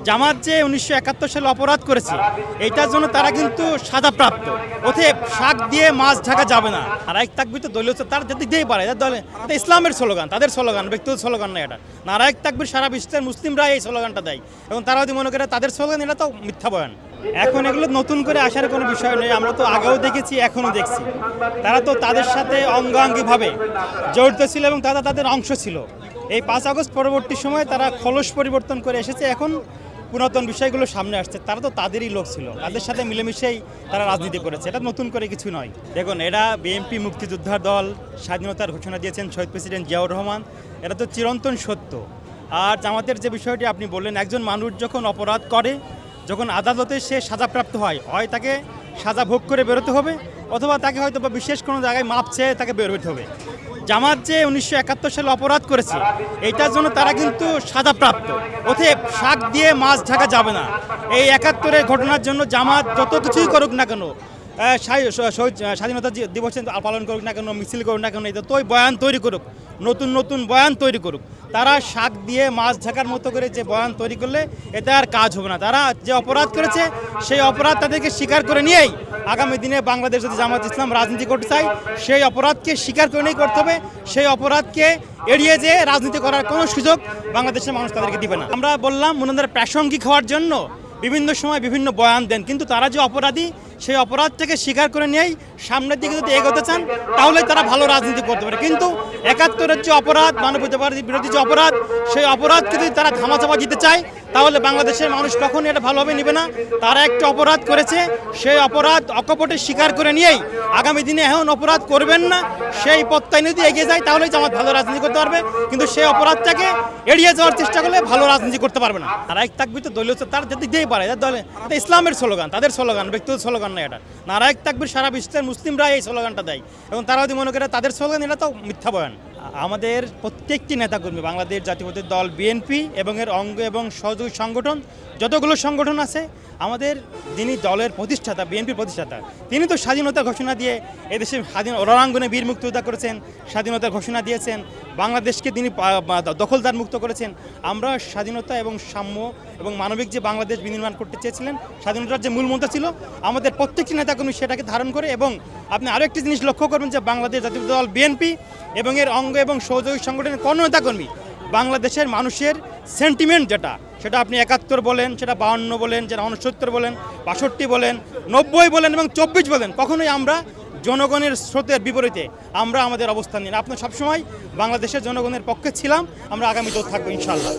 জামাত যে 1971 সালে অপরাধ করেছে এইটার জন্য তারা কিন্তু সাজাপ্রাপ্ত। অতএব শাক দিয়ে মাছ ঢাকা যাবে না। নারায়ক তাকবীর তো দলীয় তারা দিতেই পারে, দলে এটা ইসলামের স্লোগান, তাদের স্লোগান, ব্যক্তিগত স্লোগান না এটা। নারায়ক তাকবীর সারা বিশ্বের মুসলিমরা এই স্লোগানটা দেয় এবং তারা যদি মনে করে তাদের স্লোগান, এটা তো মিথ্যা বয়ান। এখন এগুলো নতুন করে আসার কোনো বিষয় নেই, আমরা তো আগেও দেখেছি এখনও দেখছি। তারা তো তাদের সাথে অঙ্গাঙ্গিভাবে জড়িত ছিল এবং তারা তাদের অংশ ছিল। এই 5 আগস্ট পরবর্তী সময়ে তারা খলস পরিবর্তন করে এসেছে, এখন পুরাতন বিষয়গুলো সামনে আসছে। তারা তো তাদেরই লোক ছিল, তাদের সাথে মিলেমিশেই তারা রাজনীতি করেছে, এটা নতুন করে কিছু নয়। দেখুন, এরা বিএনপি মুক্তিযোদ্ধার দল, স্বাধীনতার ঘোষণা দিয়েছেন শহীদ প্রেসিডেন্ট জিয়াউর রহমান, এটা তো চিরন্তন সত্য। আর জামাতের যে বিষয়টি আপনি বললেন, একজন মানুষ যখন অপরাধ করে, যখন আদালতে সে সাজাপ্রাপ্ত হয় তাকে সাজা ভোগ করে বেরোতে হবে, অথবা তাকে হয়তো বা বিশেষ কোনো জায়গায় মাপ চেয়ে তাকে বেরোতে হবে। জামাত যে 1971 সালে অপরাধ করেছে এইটার জন্য তারা কিন্তু সাজাপ্রাপ্ত। অতএব শাক দিয়ে মাছ ঢাকা যাবে না। এই 71-এর ঘটনার জন্য জামাত যত কিছুই করুক না কেন, স্বাধীনতা দিবস পালন করুক না কেন, মিছিল করুক না কেন, যতই বয়ান তৈরি করুক, নতুন নতুন বয়ান তৈরি করুক, তারা শাক দিয়ে মাছ ঢাকার মতো করে যে বয়ান তৈরি করলে এতে আর কাজ হবে না। তারা যে অপরাধ করেছে সেই অপরাধ তাদেরকে স্বীকার করে নিয়েই আগামী দিনে বাংলাদেশ যদি জামাত ইসলাম রাজনীতি করতে চায়, সেই অপরাধকে স্বীকার করে নিয়েই করতে হবে। সেই অপরাধকে এড়িয়ে যেয়ে রাজনীতি করার কোনো সুযোগ বাংলাদেশের মানুষ তাদেরকে দিবে না। আমরা বললাম ওনাদের প্রাসঙ্গিক হওয়ার জন্য বিভিন্ন সময় বিভিন্ন বয়ান দেন, কিন্তু তারা যে অপরাধী সেই অপরাধ থেকে স্বীকার করে নিয়েই সামনের দিকে যদি এগোতে চান তাহলে তারা ভালো রাজনীতি করতে পারে। কিন্তু 71-এর যে অপরাধ, মানবতাবাদ বিরোধী যে অপরাধ, সেই অপরাধকে যদি তারা ধামাচাপা দিতে চায় তাহলে বাংলাদেশের মানুষ কখনই এটা ভালোভাবে নেবে না। তারা একটা অপরাধ করেছে, সেই অপরাধ অকপটে স্বীকার করে নিয়েই আগামী দিনে এমন অপরাধ করবেন না সেই পথটাই যদি এগিয়ে যায় তাহলেই জামাত ভালো রাজনীতি করতে পারবে। কিন্তু সেই অপরাধটাকে এড়িয়ে যাওয়ার চেষ্টা করলে ভালো রাজনীতি করতে পারবে না। নারায়ক তাকবীর তো দলীয় তারা দিতেই পারে, দলে এটা ইসলামের স্লোগান, তাদের স্লোগান, ব্যক্তিগত স্লোগান না এটা। নারায়ক তাকবীর সারা বিশ্বের মুসলিমরা এই স্লোগানটা দেয় এবং তারা যদি মনে করে তাদের স্লোগান, এটা তো মিথ্যা বয়ান। আমাদের প্রত্যেকটি নেতাকর্মী, বাংলাদেশ জাতীয়তাবাদী দল বিএনপি এবং এর অঙ্গ এবং সহযোগী সংগঠন যতগুলো সংগঠন আছে, আমাদের যিনি দলের প্রতিষ্ঠাতা, বিএনপির প্রতিষ্ঠাতা, তিনি তো স্বাধীনতার ঘোষণা দিয়ে এদেশে রণাঙ্গনে বীর মুক্তিযোদ্ধা করেছেন, স্বাধীনতার ঘোষণা দিয়েছেন, বাংলাদেশকে তিনি দখলদার মুক্ত করেছেন। আমরা স্বাধীনতা এবং সাম্য এবং মানবিক যে বাংলাদেশ বিনির্মাণ করতে চেয়েছিলেন, স্বাধীনতার যে মূলমন্ত্র ছিল, আমাদের প্রত্যেকটি নেতাকর্মী সেটাকে ধারণ করে। এবং আপনি আরও একটি জিনিস লক্ষ্য করবেন যে বাংলাদেশ জাতীয় দল বিএনপি এবং এর অঙ্গ এবং সহযোগী সংগঠনের কোনো নেতাকর্মী বাংলাদেশের মানুষের সেন্টিমেন্ট যেটা, সেটা আপনি 71 বলেন, সেটা 52 বলেন, যেটা 69 বলেন, 62 বলেন, 90 বলেন এবং 24 বলেন, কখনোই আমরা জনগণের স্রোতের বিপরীতে আমরা আমাদের অবস্থান নিই। আপনার সবসময় বাংলাদেশের জনগণের পক্ষে ছিলাম, আমরা আগামীতেও থাকবো ইনশাআল্লাহ।